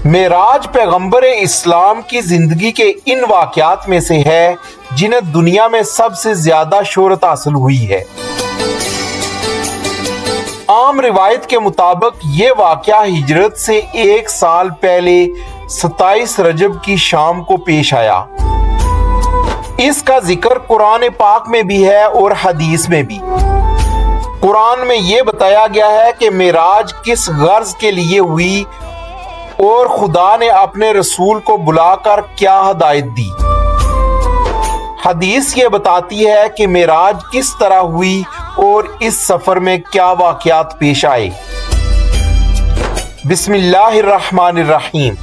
معراج پیغمبر اسلام کی زندگی کے ان واقعات میں سے ہے جنہیں دنیا میں سب سے زیادہ شہرت حاصل ہوئی ہے۔ عام روایت کے مطابق یہ واقعہ ہجرت سے 1 سال پہلے 27 رجب کی شام کو پیش آیا۔ اس کا ذکر قرآن پاک میں بھی ہے اور حدیث میں بھی۔ قرآن میں یہ بتایا گیا ہے کہ معراج کس غرض کے لیے ہوئی اور خدا نے اپنے رسول کو بلا کر کیا ہدایت دی۔ حدیث یہ بتاتی ہے کہ معراج کس طرح ہوئی اور اس سفر میں کیا واقعات پیش آئے۔ بسم اللہ الرحمن الرحیم۔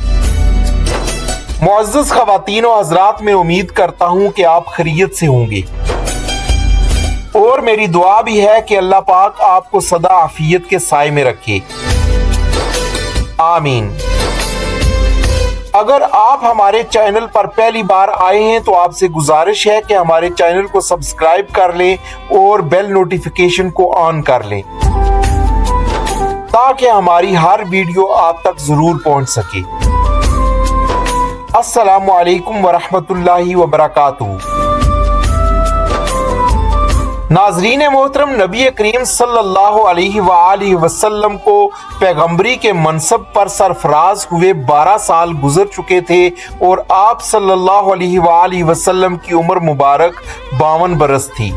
معزز خواتین و حضرات، میں امید کرتا ہوں کہ آپ خیریت سے ہوں گے، اور میری دعا بھی ہے کہ اللہ پاک آپ کو سدا عافیت کے سائے میں رکھے، آمین۔ اگر آپ ہمارے چینل پر پہلی بار آئے ہیں تو آپ سے گزارش ہے کہ ہمارے چینل کو سبسکرائب کر لیں اور بیل نوٹیفیکیشن کو آن کر لیں تاکہ ہماری ہر ویڈیو آپ تک ضرور پہنچ سکے۔ السلام علیکم ورحمۃ اللہ وبرکاتہ۔ ناظرین محترم، نبی کریم صلی اللہ علیہ وآلہ وسلم کو پیغمبری کے منصب پر سرفراز ہوئے 12 سال گزر چکے تھے اور آپ صلی اللہ علیہ وآلہ وسلم کی عمر مبارک 52 برس تھی۔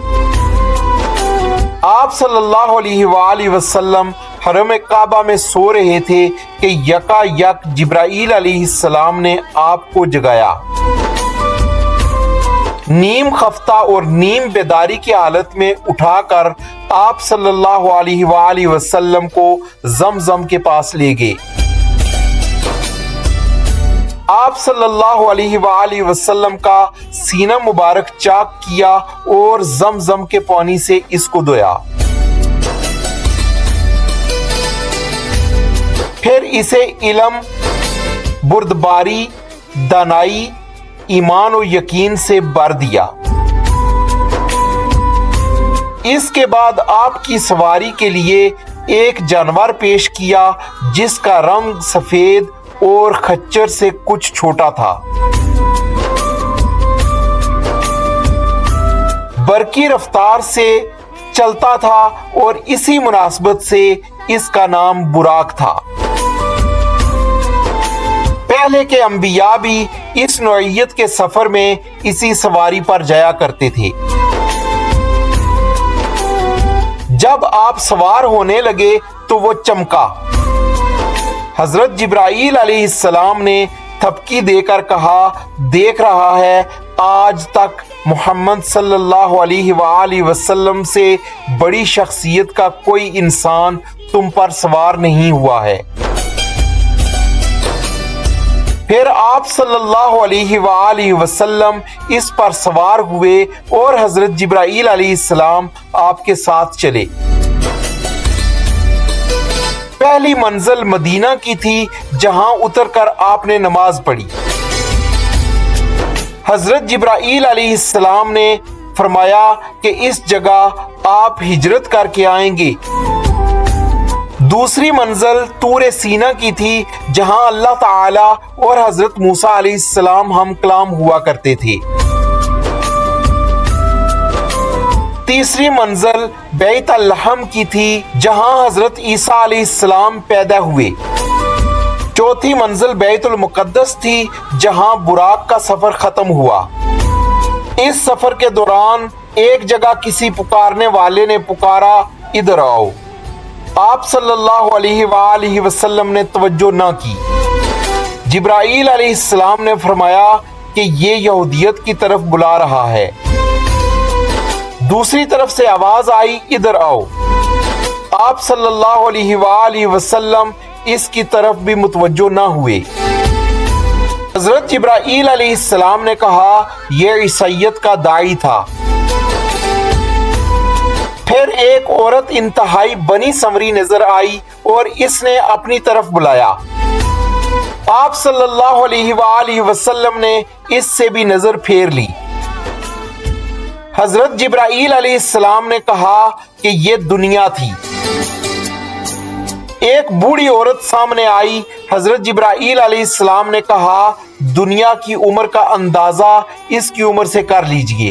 آپ صلی اللہ علیہ وآلہ وسلم حرم کعبہ میں سو رہے تھے کہ یکا یک جبرائیل علیہ السلام نے آپ کو جگایا۔ نیم خفتہ اور نیم بیداری کی حالت میں اٹھا کر آپ صلی اللہ علیہ وآلہ وسلم کو زمزم کے پاس لے گئے۔ آپ صلی اللہ علیہ وآلہ وسلم کا سینہ مبارک چاک کیا اور زمزم کے پانی سے اس کو دھویا۔ پھر اسے علم، بردباری، دانائی، ایمان و یقین سے بھر دیا۔ اس کے بعد آپ کی سواری کے لیے ایک جانور پیش کیا جس کا رنگ سفید اور خچر سے کچھ چھوٹا تھا۔ برقی رفتار سے چلتا تھا اور اسی مناسبت سے اس کا نام براق تھا۔ پہلے کے انبیاء بھی اس نوعیت کے سفر میں اسی سواری پر جایا کرتے تھے۔ جب آپ سوار ہونے لگے تو وہ چمکا۔ حضرت جبرائیل علیہ السلام نے تھپکی دے کر کہا، دیکھ رہا ہے آج تک محمد صلی اللہ علیہ وآلہ وسلم سے بڑی شخصیت کا کوئی انسان تم پر سوار نہیں ہوا ہے۔ پھر آپ صلی اللہ علیہ وآلہ وسلم اس پر سوار ہوئے اور حضرت جبرائیل علیہ السلام آپ کے ساتھ چلے۔ پہلی منزل مدینہ کی تھی جہاں اتر کر آپ نے نماز پڑھی۔ حضرت جبرائیل علیہ السلام نے فرمایا کہ اس جگہ آپ ہجرت کر کے آئیں گے۔ دوسری منزل طور سینہ کی تھی جہاں اللہ تعالی اور حضرت موسیٰ علیہ السلام ہم کلام ہوا کرتے تھے۔ تیسری منزل بیت اللحم کی تھی جہاں حضرت عیسیٰ علیہ السلام پیدا ہوئے۔ چوتھی منزل بیت المقدس تھی جہاں براق کا سفر ختم ہوا۔ اس سفر کے دوران ایک جگہ کسی پکارنے والے نے پکارا، ادھر آؤ۔ آپ صلی اللہ علیہ وآلہ وسلم نے توجہ نہ کی۔ جبرائیل علیہ السلام نے فرمایا کہ یہ یہودیت کی طرف بلا رہا ہے۔ دوسری طرف سے آواز آئی، ادھر آؤ۔ آپ صلی اللہ علیہ وآلہ وسلم اس کی طرف بھی متوجہ نہ ہوئے۔ حضرت جبرائیل علیہ السلام نے کہا، یہ عیسائیت کا داعی تھا۔ پھر ایک عورت انتہائی بنی سمری نظر آئی اور اس نے اپنی طرف بلایا۔ آپ صلی اللہ علیہ وآلہ وسلم نے اس سے بھی نظر پھیر لی۔ حضرت جبرائیل علیہ السلام نے کہا کہ یہ دنیا تھی۔ ایک بوڑھی عورت سامنے آئی۔ حضرت جبرائیل علیہ السلام نے کہا دنیا کی عمر کا اندازہ اس کی عمر سے کر لیجئے۔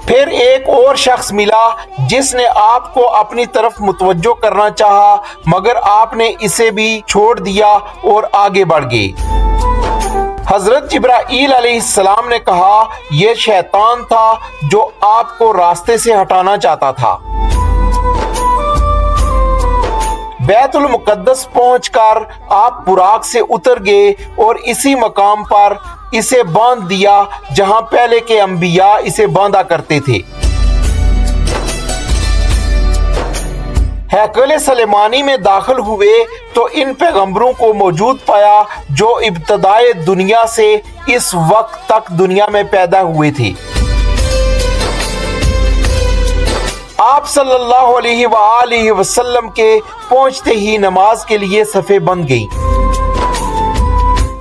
پھر ایک اور شخص ملا جس نے آپ کو اپنی طرف متوجہ کرنا چاہا، مگر آپ نے اسے بھی چھوڑ دیا اور آگے بڑھ گئے۔ حضرت جبرائیل علیہ السلام نے کہا یہ شیطان تھا جو آپ کو راستے سے ہٹانا چاہتا تھا۔ بیت المقدس پہنچ کر آپ براق سے اتر گئے اور اسی مقام پر اسے باندھ دیا جہاں پہلے کے انبیاء اسے باندھا کرتے تھے۔ ہیکل سلیمانی میں داخل ہوئے تو ان پیغمبروں کو موجود پایا جو ابتدائے دنیا سے اس وقت تک دنیا میں پیدا ہوئے تھے۔ آپ صلی اللہ علیہ وآلہ وسلم کے پہنچتے ہی نماز کے لیے صفیں بند گئی۔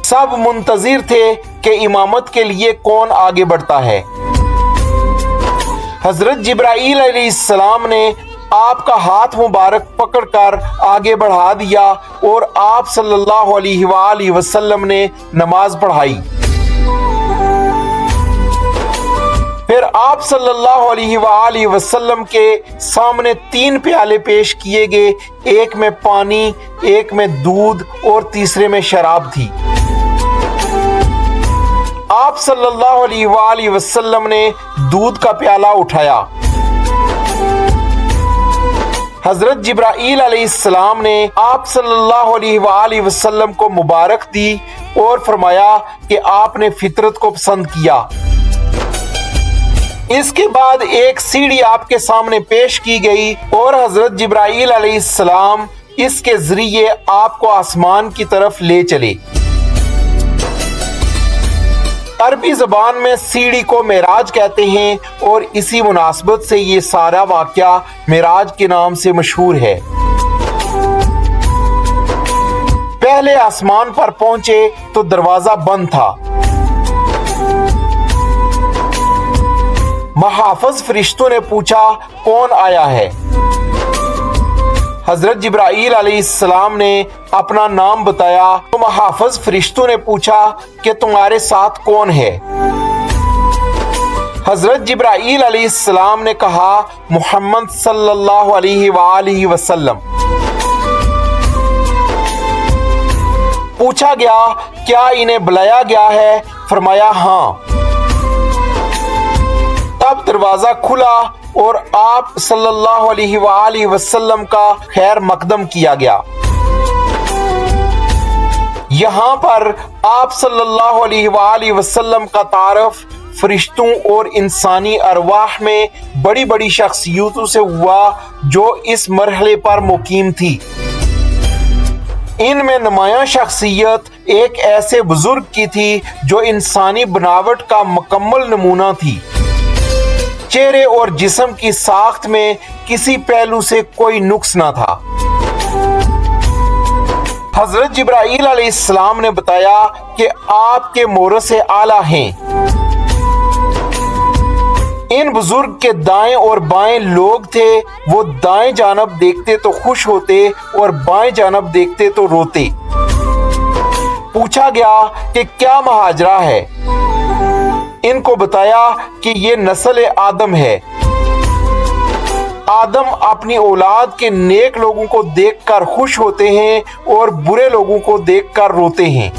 سب منتظر تھے کہ امامت کے لیے کون آگے بڑھتا ہے۔ حضرت جبرائیل علیہ السلام نے آپ کا ہاتھ مبارک پکڑ کر آگے بڑھا دیا اور آپ صلی اللہ علیہ وآلہ وسلم نے نماز پڑھائی۔ پھر آپ صلی اللہ علیہ وآلہ وسلم کے سامنے 3 پیالے پیش کیے گئے، ایک میں پانی، ایک میں دودھ اور تیسرے میں شراب تھی۔ آپ صلی اللہ علیہ وآلہ وسلم نے دودھ کا پیالہ اٹھایا۔ حضرت جبرائیل علیہ السلام نے آپ صلی اللہ علیہ وآلہ وسلم کو مبارک دی اور فرمایا کہ آپ نے فطرت کو پسند کیا۔ اس کے بعد ایک سیڑھی آپ کے سامنے پیش کی گئی اور حضرت جبرائیل علیہ السلام اس کے ذریعے آپ کو آسمان کی طرف لے چلے۔ عربی زبان میں سیڑھی کو معراج کہتے ہیں اور اسی مناسبت سے یہ سارا واقعہ معراج کے نام سے مشہور ہے۔ پہلے آسمان پر پہنچے تو دروازہ بند تھا۔ محافظ فرشتوں نے پوچھا کون آیا ہے؟ حضرت جبرائیل علیہ السلام نے اپنا نام بتایا تو محافظ فرشتوں نے پوچھا کہ تمہارے ساتھ کون ہے؟ حضرت جبرائیل علیہ السلام نے کہا محمد صلی اللہ علیہ وآلہ وسلم۔ پوچھا گیا کیا انہیں بلایا گیا ہے؟ فرمایا ہاں۔ تب دروازہ کھلا اور آپ صلی اللہ علیہ وآلہ وسلم کا خیر مقدم کیا گیا۔ یہاں پر آپ صلی اللہ علیہ وآلہ وسلم کا تعارف فرشتوں اور انسانی ارواح میں بڑی بڑی شخصیتوں سے ہوا جو اس مرحلے پر مقیم تھی۔ ان میں نمایاں شخصیت ایک ایسے بزرگ کی تھی جو انسانی بناوٹ کا مکمل نمونہ تھی۔ چہرے اور جسم کی ساخت میں کسی پہلو سے کوئی نقص نہ تھا۔ حضرت جبرائیل علیہ السلام نے بتایا کہ آپ کے مورث اعلیٰ ہیں۔ ان بزرگ کے دائیں اور بائیں لوگ تھے، وہ دائیں جانب دیکھتے تو خوش ہوتے اور بائیں جانب دیکھتے تو روتے۔ پوچھا گیا کہ کیا مہاجرہ ہے؟ ان کو بتایا کہ یہ نسل آدم ہے۔ آدم اپنی اولاد کے نیک لوگوں کو دیکھ کر خوش ہوتے ہیں اور برے لوگوں کو دیکھ کر روتے ہیں۔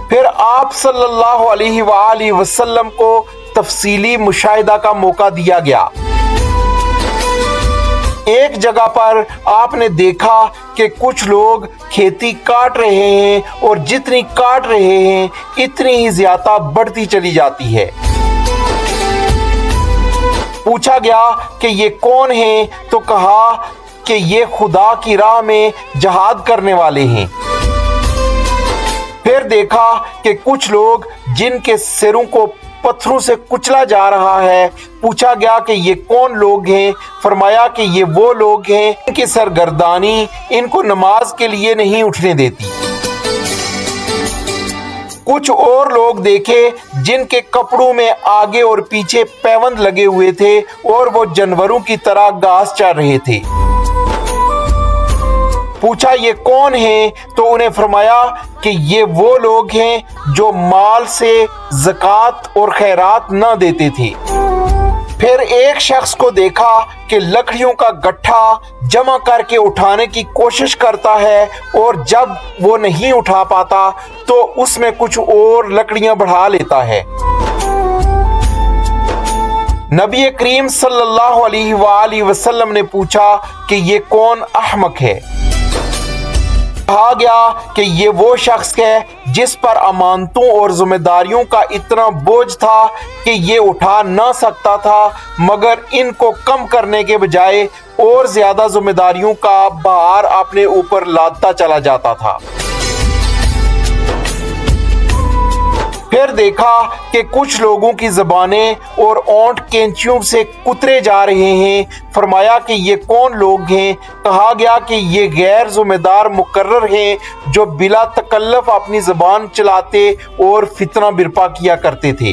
پھر آپ صلی اللہ علیہ وآلہ وسلم کو تفصیلی مشاہدہ کا موقع دیا گیا۔ ایک جگہ پر آپ نے دیکھا کہ کچھ لوگ کھیتی کاٹ رہے ہیں اور جتنی کاٹ رہے ہیں اتنی ہی زیادہ بڑھتی چلی جاتی ہے۔ پوچھا گیا کہ یہ کون ہیں تو کہا کہ یہ خدا کی راہ میں جہاد کرنے والے ہیں۔ پھر دیکھا کہ کچھ لوگ جن کے سروں کو پتھروں سے کچلا جا رہا ہے۔ پوچھا گیا کہ یہ کون لوگ ہیں؟ فرمایا کہ یہ وہ لوگ ہیں ان کی سرگردانی ان کو نماز کے لیے نہیں اٹھنے دیتی۔ کچھ اور لوگ دیکھے جن کے کپڑوں میں آگے اور پیچھے پیوند لگے ہوئے تھے اور وہ جانوروں کی طرح گھاس چر رہے تھے۔ پوچھا یہ کون ہیں؟ تو انہیں فرمایا کہ یہ وہ لوگ ہیں جو مال سے زکوٰۃ اور خیرات نہ دیتے تھے۔ پھر ایک شخص کو دیکھا کہ لکڑیوں کا گٹھا جمع کر کے اٹھانے کی کوشش کرتا ہے، اور جب وہ نہیں اٹھا پاتا تو اس میں کچھ اور لکڑیاں بڑھا لیتا ہے۔ نبی کریم صلی اللہ علیہ وآلہ وسلم نے پوچھا کہ یہ کون احمق ہے؟ کہا گیا کہ یہ وہ شخص ہے جس پر امانتوں اور ذمہ داریوں کا اتنا بوجھ تھا کہ یہ اٹھا نہ سکتا تھا، مگر ان کو کم کرنے کے بجائے اور زیادہ ذمہ داریوں کا بھار اپنے اوپر لادتا چلا جاتا تھا۔ پھر دیکھا کہ کچھ لوگوں کی زبانیں اور اونٹ کینچیوں سے کترے جا رہے ہیں۔ فرمایا کہ یہ کون لوگ ہیں؟ کہا گیا کہ یہ غیر ذمہ دار مقرر ہیں جو بلا تکلف اپنی زبان چلاتے اور فتنہ برپا کیا کرتے تھے۔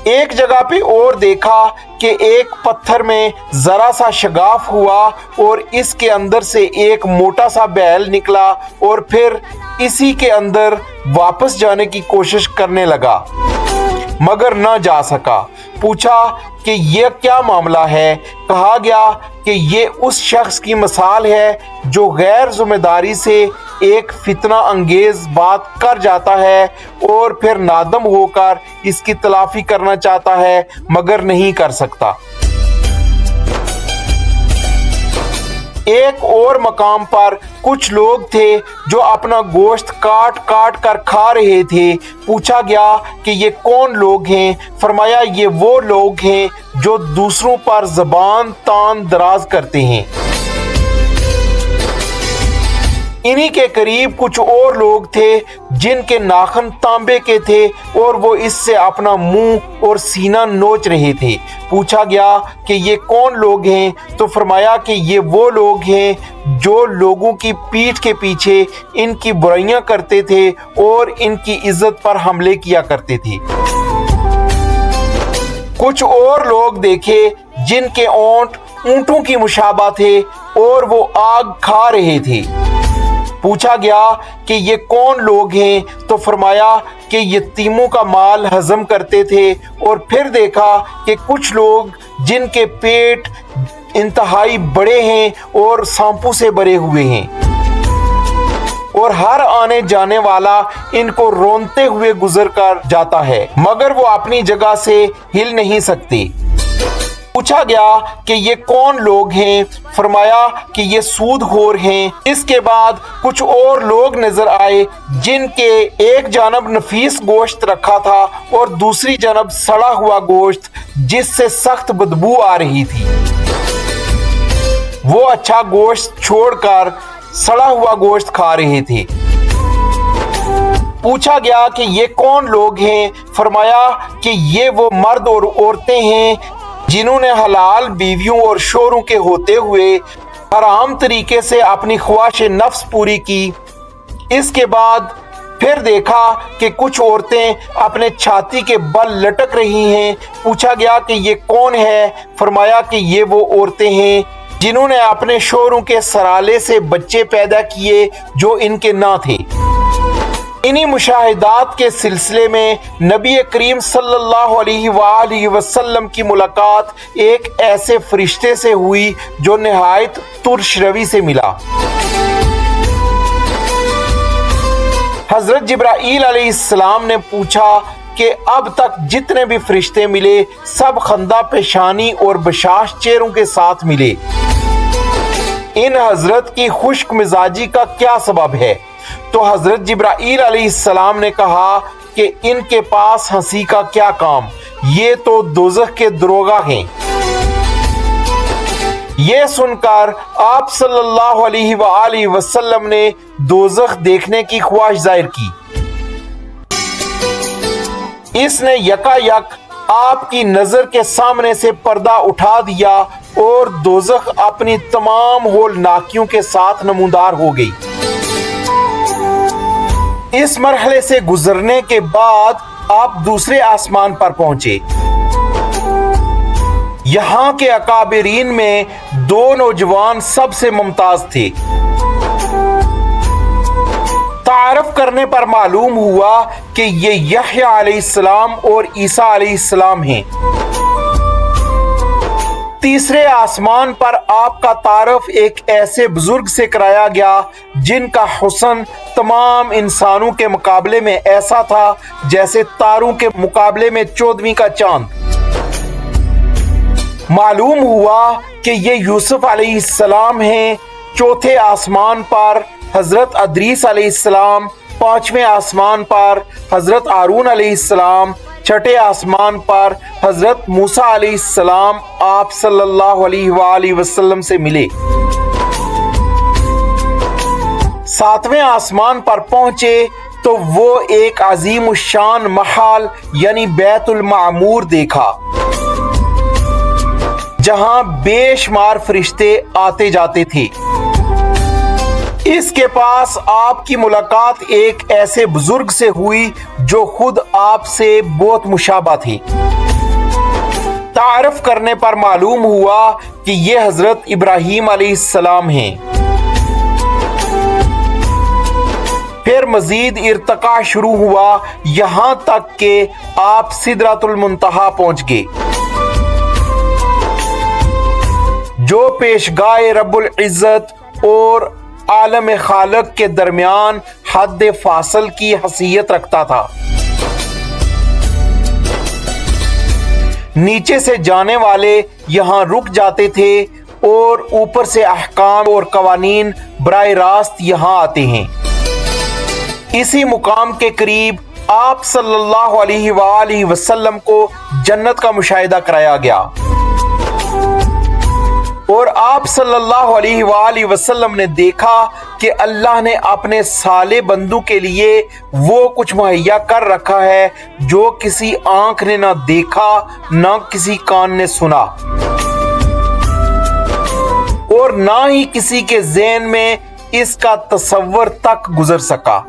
ایک جگہ پہ اور دیکھا کہ ایک پتھر میں ذرا سا شگاف ہوا اور اس کے اندر سے ایک موٹا سا بیل نکلا اور پھر اسی کے اندر واپس جانے کی کوشش کرنے لگا مگر نہ جا سکا۔ پوچھا کہ یہ کیا معاملہ ہے؟ کہا گیا کہ یہ اس شخص کی مثال ہے جو غیر ذمہ داری سے ایک فتنہ انگیز بات کر جاتا ہے اور پھر نادم ہو کر اس کی تلافی کرنا چاہتا ہے مگر نہیں کر سکتا۔ ایک اور مقام پر کچھ لوگ تھے جو اپنا گوشت کاٹ کاٹ کر کھا رہے تھے۔ پوچھا گیا کہ یہ کون لوگ ہیں؟ فرمایا یہ وہ لوگ ہیں جو دوسروں پر زبان تان دراز کرتے ہیں۔ انہی کے قریب کچھ اور لوگ تھے جن کے ناخن تانبے کے تھے اور وہ اس سے اپنا منہ اور سینہ نوچ رہے تھے۔ پوچھا گیا کہ یہ کون لوگ ہیں؟ تو فرمایا کہ یہ وہ لوگ ہیں جو لوگوں کی پیٹھ کے پیچھے ان کی برائیاں کرتے تھے اور ان کی عزت پر حملے کیا کرتے تھے۔ کچھ اور لوگ دیکھے جن کے اونٹ اونٹوں کی مشابہ تھے اور وہ آگ کھا رہے تھے۔ پوچھا گیا کہ یہ کون لوگ ہیں؟ تو فرمایا کہ یتیموں کا مال ہضم کرتے تھے۔ اور پھر دیکھا کہ کچھ لوگ جن کے پیٹ انتہائی بڑے ہیں اور سانپوں سے بھرے ہوئے ہیں اور ہر آنے جانے والا ان کو رونتے ہوئے گزر کر جاتا ہے مگر وہ اپنی جگہ سے ہل نہیں سکتے۔ پوچھا گیا کہ یہ کون لوگ ہیں؟ فرمایا کہ یہ سود خور ہیں۔ اس کے بعد کچھ اور لوگ نظر آئے جن کے ایک جانب نفیس گوشت رکھا تھا اور دوسری جانب سڑا ہوا گوشت جس سے سخت بدبو آ رہی تھی۔ وہ اچھا گوشت چھوڑ کر سڑا ہوا گوشت کھا رہے تھے۔ پوچھا گیا کہ یہ کون لوگ ہیں؟ فرمایا کہ یہ وہ مرد اور عورتیں ہیں جنہوں نے حلال بیویوں اور شوہروں کے ہوتے ہوئے حرام طریقے سے اپنی خواہش نفس پوری کی۔ اس کے بعد پھر دیکھا کہ کچھ عورتیں اپنے چھاتی کے بل لٹک رہی ہیں۔ پوچھا گیا کہ یہ کون ہے؟ فرمایا کہ یہ وہ عورتیں ہیں جنہوں نے اپنے شوہروں کے سرالے سے بچے پیدا کیے جو ان کے نہ تھے۔ انہی مشاہدات کے سلسلے میں نبی کریم صلی اللہ علیہ وآلہ وسلم کی ملاقات ایک ایسے فرشتے سے ہوئی جو نہایت ترش روی سے ملا۔ حضرت جبرائیل علیہ السلام نے پوچھا کہ اب تک جتنے بھی فرشتے ملے سب خندہ پیشانی اور بشاش چہروں کے ساتھ ملے، ان حضرت کی خشک مزاجی کا کیا سبب ہے؟ تو حضرت جبرائیل علیہ السلام نے کہا کہ ان کے پاس ہنسی کا کیا کام، یہ تو دوزخ کے دروغہ ہیں۔ یہ سن کر آپ صلی اللہ علیہ وآلہ وسلم نے دوزخ دیکھنے کی خواہش ظاہر کی۔ اس نے یکا یک آپ کی نظر کے سامنے سے پردہ اٹھا دیا اور دوزخ اپنی تمام ہولناکیوں کے ساتھ نمودار ہو گئی۔ اس مرحلے سے گزرنے کے بعد آپ دوسرے آسمان پر پہنچے۔ یہاں کے اکابرین میں دو نوجوان سب سے ممتاز تھے۔ تعارف کرنے پر معلوم ہوا کہ یہ یحییٰ علیہ السلام اور عیسیٰ علیہ السلام ہیں۔ تیسرے آسمان پر آپ کا تعارف ایک ایسے بزرگ سے کرایا گیا جن کا حسن تمام انسانوں کے مقابلے میں ایسا تھا جیسے تاروں کے مقابلے میں 14ویں کا چاند۔ معلوم ہوا کہ یہ یوسف علیہ السلام ہیں۔ چوتھے آسمان پر حضرت ادریس علیہ السلام، پانچویں آسمان پر حضرت ہارون علیہ السلام، چھٹے آسمان پر حضرت موسیٰ علیہ السلام آپ صلی اللہ علیہ وآلہ وسلم سے ملے۔ ساتویں آسمان پر پہنچے تو وہ ایک عظیم الشان محل یعنی بیت المعمور دیکھا، جہاں بے شمار فرشتے آتے جاتے تھے۔ اس کے پاس آپ کی ملاقات ایک ایسے بزرگ سے ہوئی جو خود آپ سے بہت مشابہ تھے۔ تعارف کرنے پر معلوم ہوا کہ یہ حضرت ابراہیم علیہ السلام ہیں۔ پھر مزید ارتقاء شروع ہوا یہاں تک کہ آپ سدرۃ المنتہا پہنچ گئے، جو پیشگاہ رب العزت اور عالم خالق کے درمیان حد فاصل کی حیثیت رکھتا تھا۔ نیچے سے جانے والے یہاں رک جاتے تھے اور اوپر سے احکام اور قوانین براہ راست یہاں آتے ہیں۔ اسی مقام کے قریب آپ صلی اللہ علیہ وآلہ وسلم کو جنت کا مشاہدہ کرایا گیا، اور آپ صلی اللہ علیہ وآلہ وسلم نے دیکھا کہ اللہ نے اپنے صالح بندوں کے لیے وہ کچھ مہیا کر رکھا ہے جو کسی آنکھ نے نہ دیکھا نہ کسی کان نے سنا، اور نہ ہی کسی کے ذہن میں اس کا تصور تک گزر سکا۔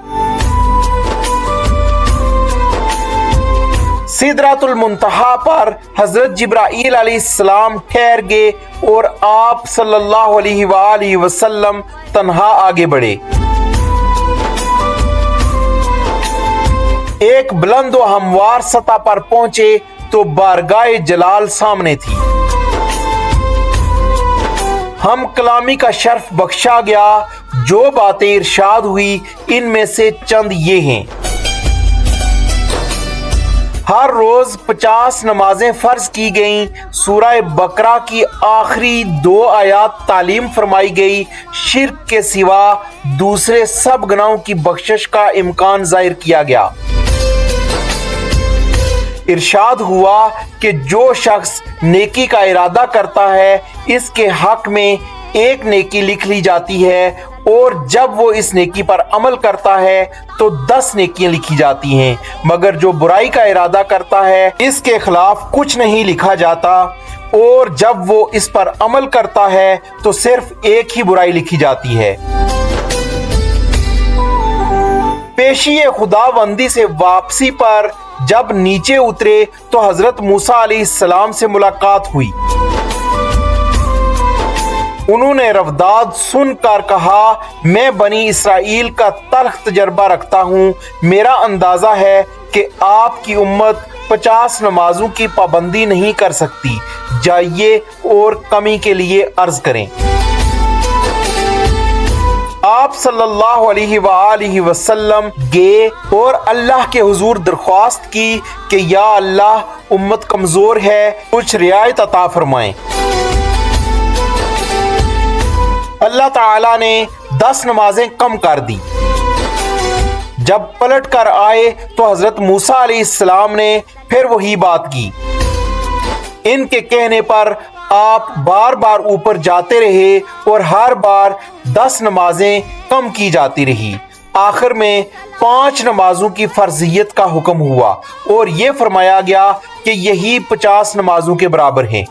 سدرۃ المنتہا پر حضرت جبرائیل علیہ السلام ٹھہر گئے اور آپ صلی اللہ علیہ وآلہ وسلم تنہا آگے بڑھے۔ ایک بلند و ہموار سطح پر پہنچے تو بارگاہ جلال سامنے تھی۔ ہم کلامی کا شرف بخشا گیا۔ جو باتیں ارشاد ہوئی ان میں سے چند یہ ہیں۔ ہر روز 50 نمازیں فرض کی گئیں۔ سورہ بقرہ کی آخری 2 آیات تعلیم فرمائی گئی۔ شرک کے سوا دوسرے سب گناہوں کی بخشش کا امکان ظاہر کیا گیا۔ ارشاد ہوا کہ جو شخص نیکی کا ارادہ کرتا ہے اس کے حق میں ایک نیکی لکھ لی جاتی ہے، اور جب وہ اس نیکی پر عمل کرتا ہے تو 10 نیکیاں لکھی جاتی ہیں، مگر جو برائی کا ارادہ کرتا ہے اس کے خلاف کچھ نہیں لکھا جاتا، اور جب وہ اس پر عمل کرتا ہے تو صرف ایک ہی برائی لکھی جاتی ہے۔ پیشی خداوندی سے واپسی پر جب نیچے اترے تو حضرت موسیٰ علیہ السلام سے ملاقات ہوئی۔ انہوں نے رواداد سن کر کہا، میں بنی اسرائیل کا تلخ تجربہ رکھتا ہوں۔ میرا اندازہ ہے کہ آپ کی امت 50 نمازوں کی پابندی نہیں کر سکتی۔ جائیے اور کمی کے لیے عرض کریں۔ آپ صلی اللہ علیہ وآلہ وسلم گئے اور اللہ کے حضور درخواست کی کہ یا اللہ، امت کمزور ہے، کچھ رعایت عطا فرمائیں۔ اللہ تعالیٰ نے 10 نمازیں کم کر دی۔ جب پلٹ کر آئے تو حضرت موسیٰ علیہ السلام نے پھر وہی بات کی۔ ان کے کہنے پر آپ بار بار اوپر جاتے رہے اور ہر بار 10 نمازیں کم کی جاتی رہی۔ آخر میں 5 نمازوں کی فرضیت کا حکم ہوا اور یہ فرمایا گیا کہ یہی 50 نمازوں کے برابر ہیں۔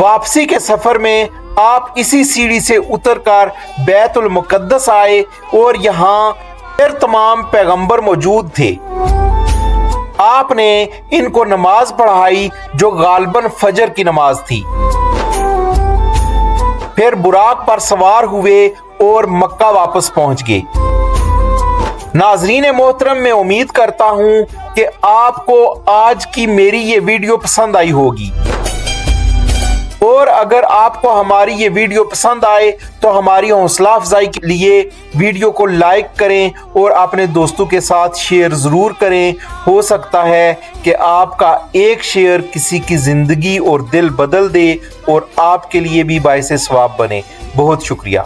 واپسی کے سفر میں آپ اسی سیڑھی سے اتر کر بیت المقدس آئے اور یہاں پھر تمام پیغمبر موجود تھے۔ آپ نے ان کو نماز پڑھائی جو غالباً فجر کی نماز تھی، پھر براق پر سوار ہوئے اور مکہ واپس پہنچ گئے۔ ناظرین محترم، میں امید کرتا ہوں کہ آپ کو آج کی میری یہ ویڈیو پسند آئی ہوگی، اور اگر آپ کو ہماری یہ ویڈیو پسند آئے تو ہماری حوصلہ افزائی کے لیے ویڈیو کو لائک کریں اور اپنے دوستوں کے ساتھ شیئر ضرور کریں۔ ہو سکتا ہے کہ آپ کا ایک شیئر کسی کی زندگی اور دل بدل دے اور آپ کے لیے بھی باعث ثواب بنے۔ بہت شکریہ۔